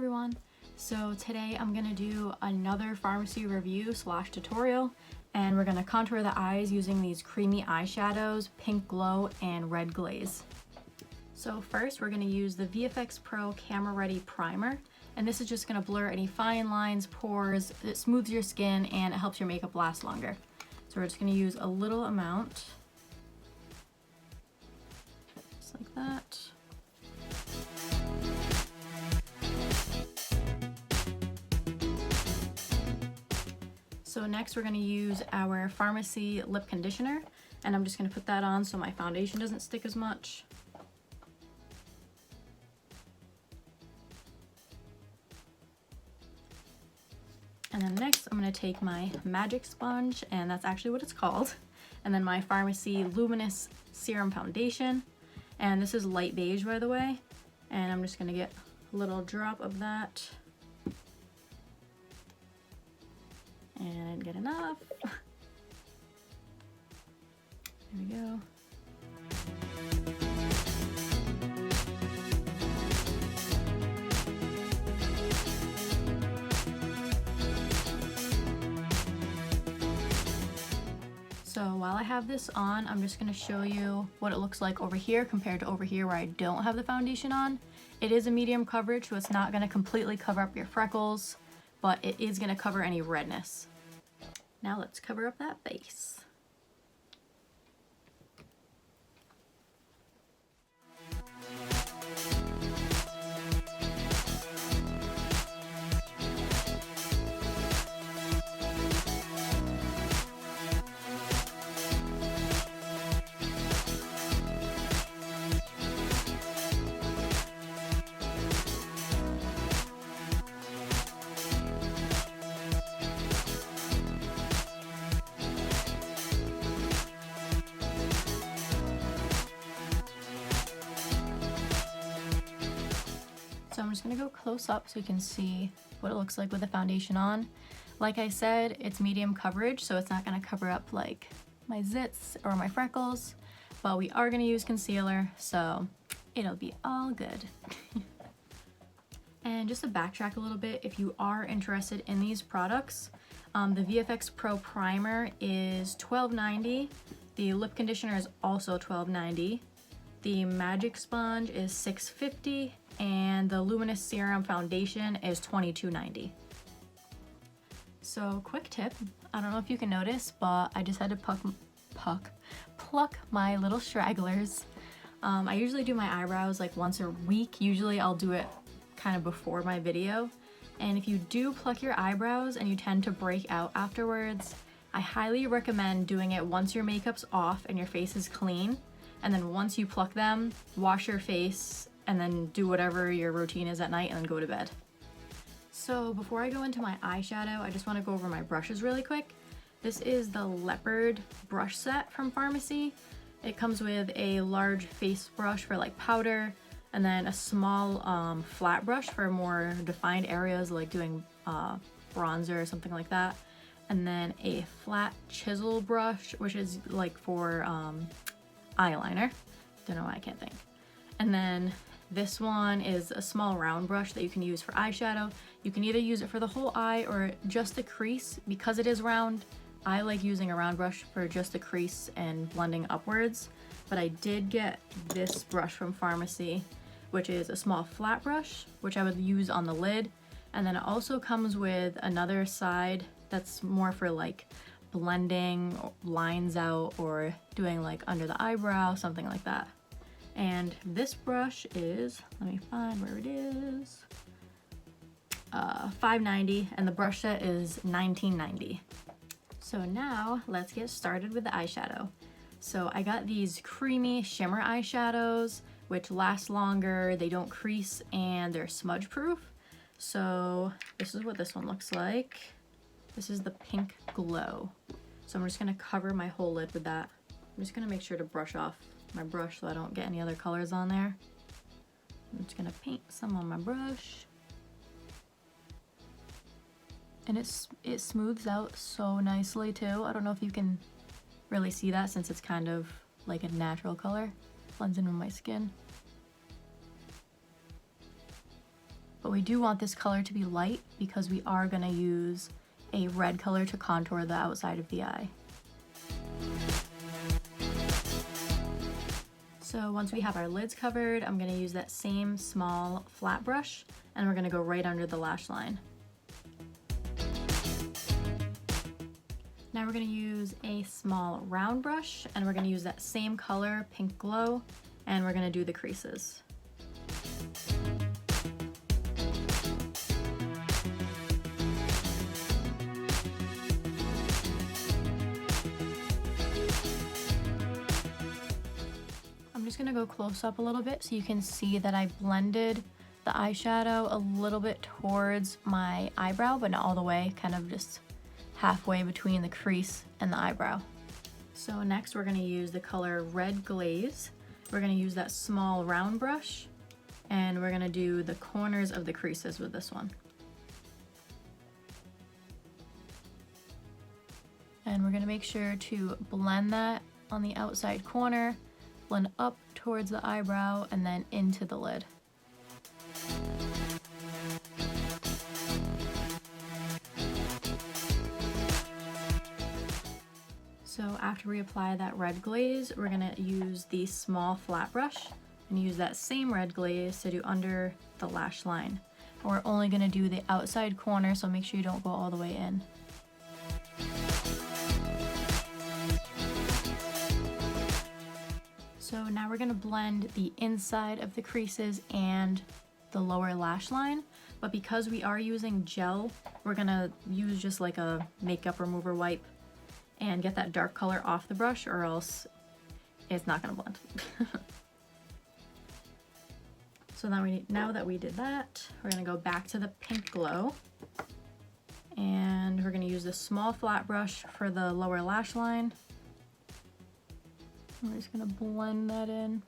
everyone. So today I'm gonna do another Farmasi review / tutorial, and we're gonna contour the eyes using these creamy eyeshadows, Pink Glow and Red Glaze. So first we're gonna use the VFX Pro Camera Ready Primer, and this is just gonna blur any fine lines, pores, it smooths your skin, and it helps your makeup last longer. So we're just gonna use a little amount, just like that. So next we're going to use our Farmasi lip conditioner, and I'm just going to put that on so my foundation doesn't stick as much. And then next I'm going to take my magic sponge, and that's actually what it's called, and then my Farmasi Luminous Serum Foundation, and this is light beige by the way, and I'm just going to get a little drop of that. And I didn't get enough. There we go. So while I have this on, I'm just going to show you what it looks like over here compared to over here where I don't have the foundation on. It is a medium coverage, so it's not going to completely cover up your freckles, but it is going to cover any redness. Now let's cover up that face. So I'm just going to go close up so you can see what it looks like with the foundation on. Like I said, it's medium coverage, so it's not going to cover up like my zits or my freckles, but we are going to use concealer, so it'll be all good. And just to backtrack a little bit, if you are interested in these products, the VFX Pro Primer is $12.90. The lip conditioner is also $12.90. The magic sponge is $6.50, and the Luminous Serum Foundation is $22.90. So quick tip, I don't know if you can notice, but I just had to pluck my little stragglers. I usually do my eyebrows like once a week. Usually I'll do it kind of before my video. And if you do pluck your eyebrows and you tend to break out afterwards, I highly recommend doing it once your makeup's off and your face is clean. And then once you pluck them, wash your face and then do whatever your routine is at night and then go to bed. So before I go into my eyeshadow, I just want to go over my brushes really quick. This is the Leopard brush set from Farmasi. It comes with a large face brush for like powder, and then a small flat brush for more defined areas like doing bronzer or something like that. And then a flat chisel brush, which is like for eyeliner. Don't know why I can't think. And then this one is a small round brush that you can use for eyeshadow. You can either use it for the whole eye or just the crease. Because it is round, I like using a round brush for just the crease and blending upwards. But I did get this brush from Farmasi, which is a small flat brush, which I would use on the lid. And then it also comes with another side that's more for like blending lines out or doing like under the eyebrow, something like that. And this brush is, let me find where it is, $5.90, and the brush set is $19.90. So now let's get started with the eyeshadow. So I got these creamy shimmer eyeshadows, which last longer, they don't crease, and they're smudge proof. So this is what this one looks like. This is the Pink Glow. So I'm just gonna cover my whole lid with that. I'm just gonna make sure to brush off my brush so I don't get any other colors on there. I'm just gonna paint some on my brush. And it smooths out so nicely too. I don't know if you can really see that since it's kind of like a natural color. Blends in with my skin. but we do want this color to be light because we are going to use a red color to contour the outside of the eye. So once we have our lids covered, I'm going to use that same small flat brush and we're going to go right under the lash line. Now we're going to use a small round brush and we're going to use that same color, Pink Glow, and we're going to do the creases. I'm just going to go close up a little bit so you can see that I blended the eyeshadow a little bit towards my eyebrow, but not all the way, kind of just halfway between the crease and the eyebrow. So next we're going to use the color Red Glaze. We're going to use that small round brush and we're going to do the corners of the creases with this one. And we're going to make sure to blend that on the outside corner, blend up towards the eyebrow and then into the lid. So after we apply that red glaze, we're going to use the small flat brush and use that same red glaze to do under the lash line. And we're only going to do the outside corner, so make sure you don't go all the way in. So now we're going to blend the inside of the creases and the lower lash line, but because we are using gel, we're going to use just like a makeup remover wipe and get that dark color off the brush or else it's not going to blend. So now that we did that, we're going to go back to the Pink Glow and we're going to use this small flat brush for the lower lash line. We're just going to blend that in.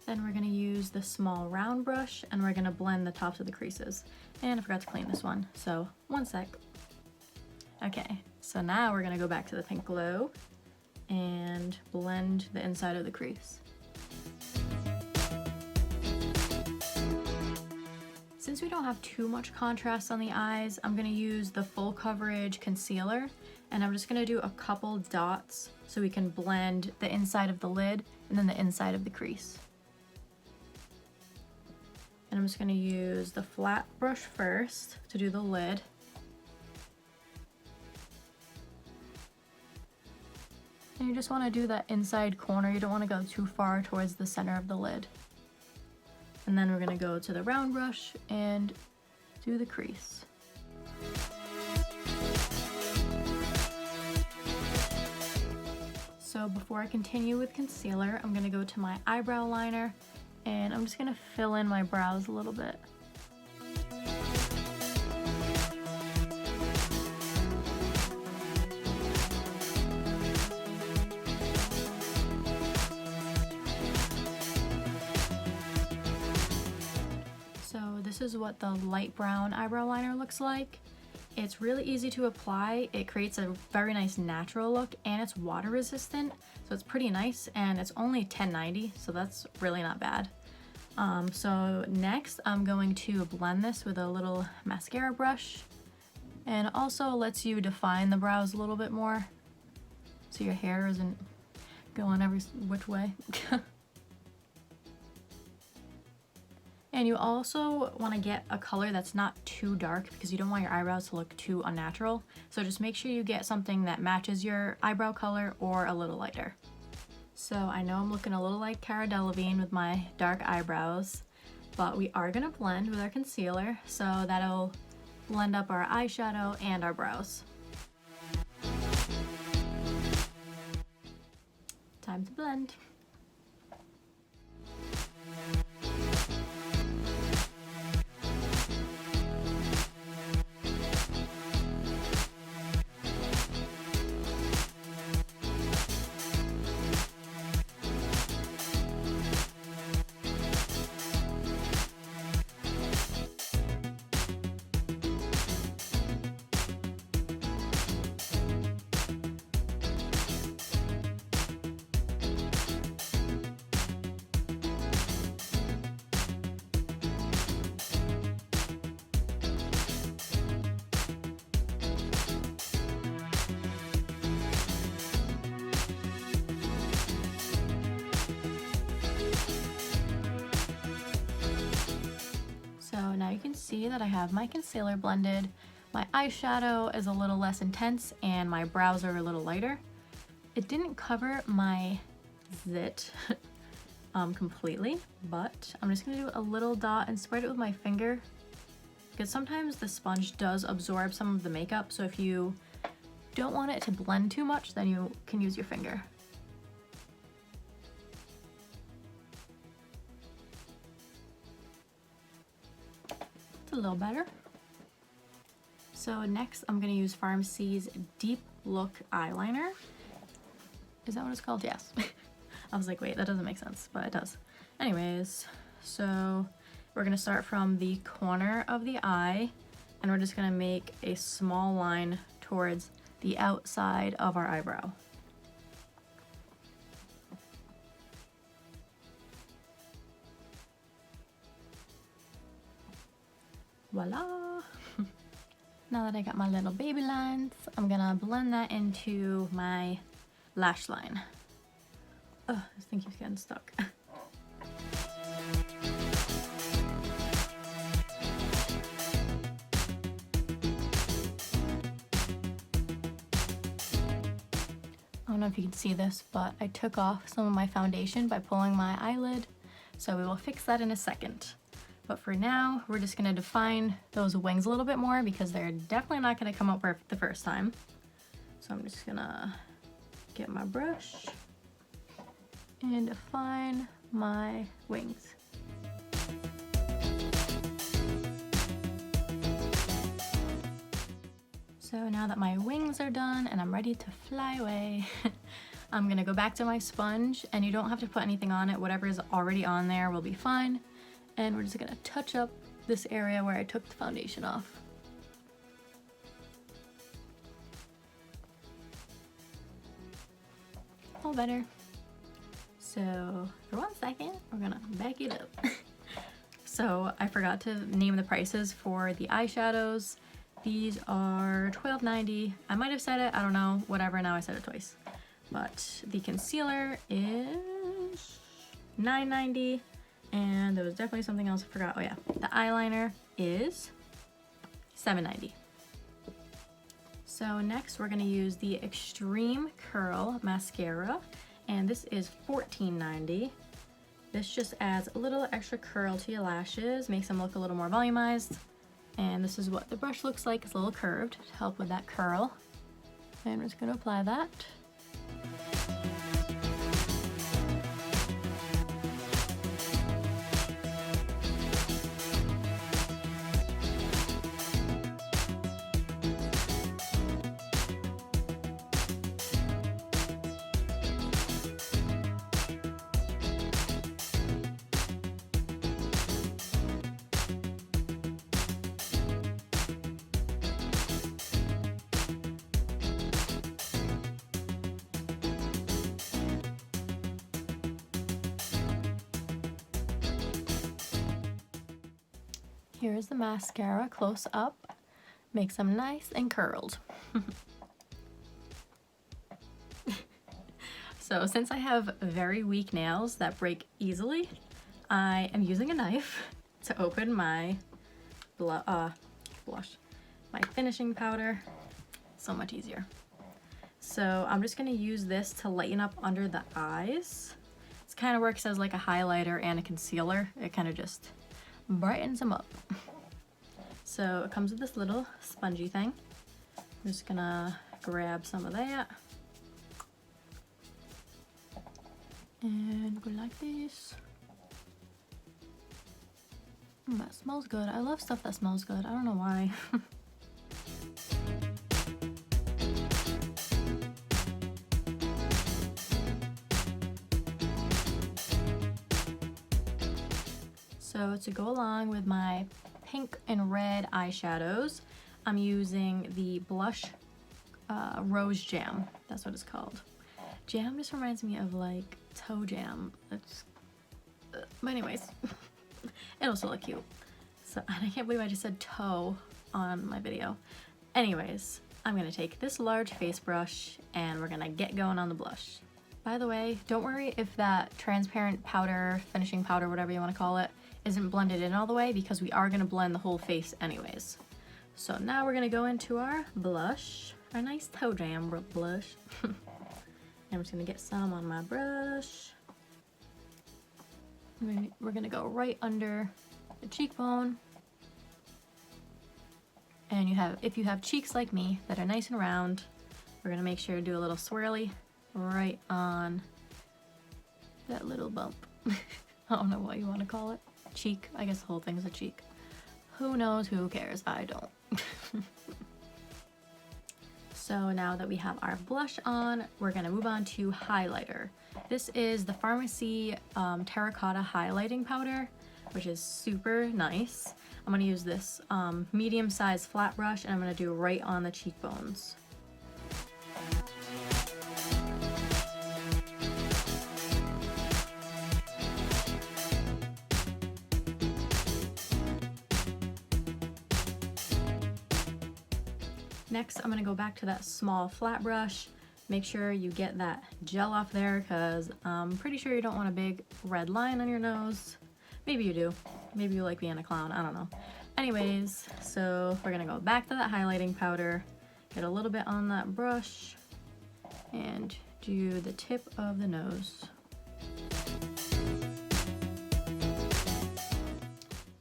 Then we're going to use the small round brush and we're going to blend the tops of the creases. And I forgot to clean this one, so one sec. Okay, so now we're going to go back to the Pink Glow and blend the inside of the crease. Since we don't have too much contrast on the eyes, I'm going to use the full coverage concealer and I'm just going to do a couple dots so we can blend the inside of the lid and then the inside of the crease. And I'm just going to use the flat brush first to do the lid. And you just want to do that inside corner, you don't want to go too far towards the center of the lid. And then we're going to go to the round brush and do the crease. So before I continue with concealer, I'm going to go to my eyebrow liner and I'm just going to fill in my brows a little bit. This is what the light brown eyebrow liner looks like. It's really easy to apply. It creates a very nice natural look and it's water resistant, so it's pretty nice, and it's only $10.90, so that's really not bad. So next I'm going to blend this with a little mascara brush, and also lets you define the brows a little bit more so your hair isn't going every which way. And you also want to get a color that's not too dark because you don't want your eyebrows to look too unnatural. So just make sure you get something that matches your eyebrow color or a little lighter. So I know I'm looking a little like Cara Delevingne with my dark eyebrows, but we are going to blend with our concealer, so that'll blend up our eyeshadow and our brows. Time to blend. now you can see that I have my concealer blended, my eyeshadow is a little less intense, and my brows are a little lighter. It didn't cover my zit completely, but I'm just gonna do a little dot and spread it with my finger, because sometimes the sponge does absorb some of the makeup, so if you don't want it to blend too much, then you can use your finger. It's a little better. So next I'm gonna use Farmasi's Deep Look Eyeliner. Is that what it's called? Yes. I was like, wait, that doesn't make sense, but it does. Anyways, so we're gonna start from the corner of the eye, and we're just gonna make a small line towards the outside of our eyebrow. Voila! Now that I got my little baby lines, I'm gonna blend that into my lash line. Oh, this thing keeps getting stuck. I don't know if you can see this, but I took off some of my foundation by pulling my eyelid, so we will fix that in a second. But for now, we're just gonna define those wings a little bit more because they're definitely not gonna come out perfect the first time. So I'm just gonna get my brush and define my wings. So now that my wings are done and I'm ready to fly away, I'm gonna go back to my sponge, and you don't have to put anything on it. Whatever is already on there will be fine. And we're just gonna touch up this area where I took the foundation off. All better. So for 1 second, we're gonna back it up. So I forgot to name the prices for the eyeshadows. These are $12.90. I might have said it, I don't know, whatever, now I said it twice. But the concealer is $9.90. And there was definitely something else I forgot. Oh yeah, the eyeliner is $7.90. So next we're gonna use the Extreme Curl Mascara, and this is $14.90. This just adds a little extra curl to your lashes, makes them look a little more volumized. And this is what the brush looks like. It's a little curved to help with that curl. And we're just gonna apply that. Here's the mascara close up. Makes them nice and curled. So since I have very weak nails that break easily, I am using a knife to open my blush, my finishing powder. So much easier. So I'm just gonna use this to lighten up under the eyes. This kind of works as like a highlighter and a concealer. It kind of just brightens them up. So it comes with this little spongy thing. I'm just gonna grab some of that and go like this. That smells good. I love stuff that smells good. I don't know why. So to go along with my pink and red eyeshadows, I'm using the blush Rose Jam. That's what it's called. Jam just reminds me of like toe jam. It's, but anyways, it'll still look cute. So, and I can't believe I just said toe on my video. Anyways, I'm gonna take this large face brush and we're gonna get going on the blush. By the way, don't worry if that transparent powder, finishing powder, whatever you want to call it, isn't blended in all the way because we are gonna blend the whole face anyways. So now we're gonna go into our blush, our nice toe jam blush. And I'm just gonna get some on my brush. We're gonna go right under the cheekbone. And if you have cheeks like me that are nice and round, we're gonna make sure to do a little swirly right on that little bump. I don't know what you want to call it. Cheek. I guess the whole thing's a cheek. Who knows? Who cares? I don't. So now that we have our blush on, we're gonna move on to highlighter. This is the Farmasi Terracotta Highlighting Powder, which is super nice. I'm gonna use this medium-sized flat brush, and I'm gonna do right on the cheekbones. Next, I'm gonna go back to that small flat brush. Make sure you get that gel off there because I'm pretty sure you don't want a big red line on your nose. Maybe you do. Maybe you like being a clown, I don't know. Anyways, so we're gonna go back to that highlighting powder, get a little bit on that brush, and do the tip of the nose.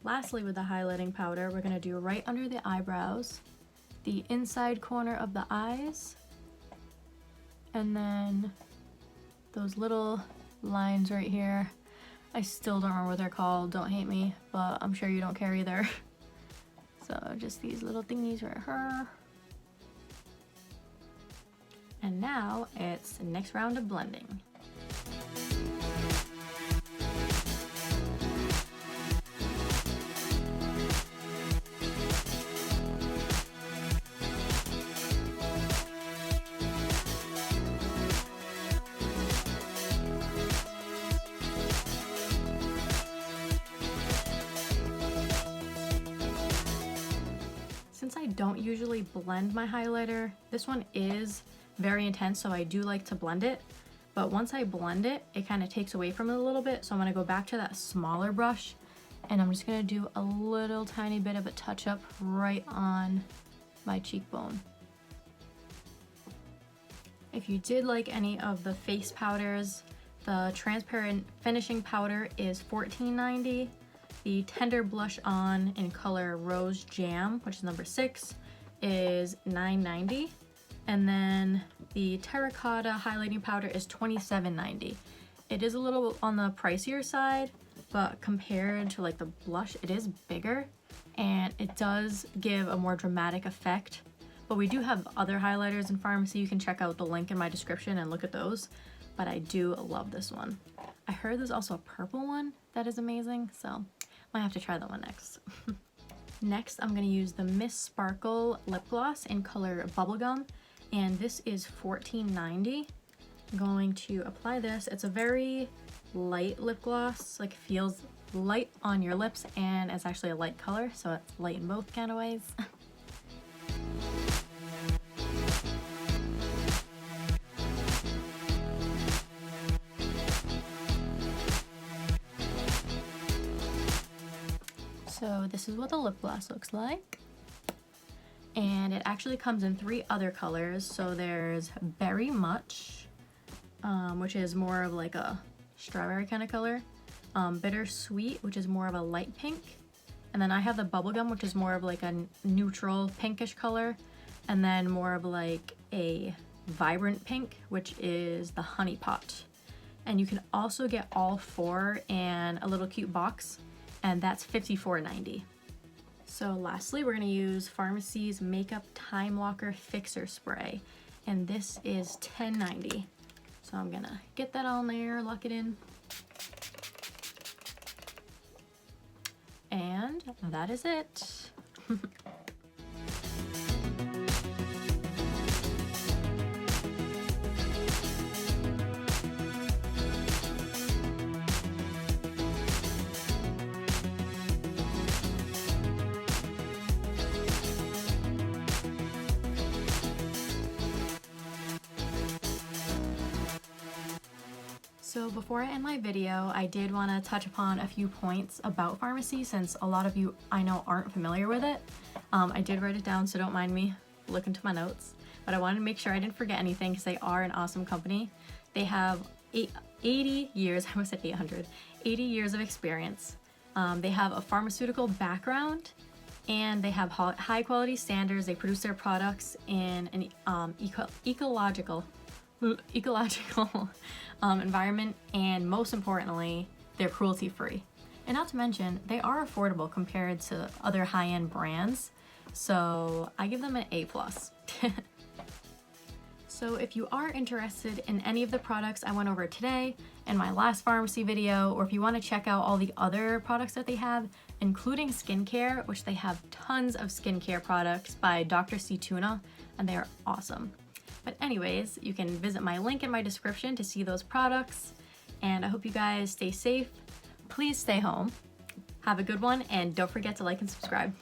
Lastly, with the highlighting powder, we're gonna do right under the eyebrows, the inside corner of the eyes, and then those little lines right here. I still don't remember what they're called, don't hate me, but I'm sure you don't care either. So just these little thingies right here. And now it's the next round of blending. Since I don't usually blend my highlighter, this one is very intense, so I do like to blend it. But once I blend it, it kind of takes away from it a little bit. So I'm gonna go back to that smaller brush, and I'm just gonna do a little tiny bit of a touch up right on my cheekbone. If you did like any of the face powders, the transparent finishing powder is $14.90. The Tender Blush On in color Rose Jam, which is number 6, is $9.90. And then the Terracotta Highlighting Powder is $27.90. It is a little on the pricier side, but compared to like the blush, it is bigger and it does give a more dramatic effect. But we do have other highlighters in Farmasi. You can check out the link in my description and look at those. But I do love this one. I heard there's also a purple one that is amazing, so I have to try that one next. Next, I'm going to use the Miss Sparkle Lip Gloss in color Bubblegum, and this is $14.90. I'm going to apply this. It's a very light lip gloss, like feels light on your lips, and it's actually a light color, so it's light in both kind of ways. So this is what the lip gloss looks like. And it actually comes in 3 other colors. So there's Berry Much, which is more of like a strawberry kind of color. Bittersweet, which is more of a light pink. And then I have the Bubblegum, which is more of like a neutral pinkish color. And then more of like a vibrant pink, which is the Honey Pot. And you can also get all 4 in a little cute box, and that's $54.90. So lastly, we're gonna use Farmasi's Makeup Time Locker Fixer Spray, and this is $10.90. So I'm gonna get that on there, lock it in. And that is it. So before I end my video, I did want to touch upon a few points about Farmasi since a lot of you I know aren't familiar with it. I did write it down, so don't mind me looking to my notes, but I wanted to make sure I didn't forget anything because they are an awesome company. They have 80 years, I almost said 800, 80 years of experience. They have a pharmaceutical background and they have high quality standards. They produce their products in an ecological environment, and most importantly, they're cruelty free. And not to mention, they are affordable compared to other high-end brands. So I give them an A+. So if you are interested in any of the products I went over today in my last Farmasi video, or if you want to check out all the other products that they have, including skincare, which they have tons of skincare products by Dr. C. Tuna, and they are awesome. But anyways, you can visit my link in my description to see those products, and I hope you guys stay safe. Please stay home. Have a good one, and don't forget to like and subscribe.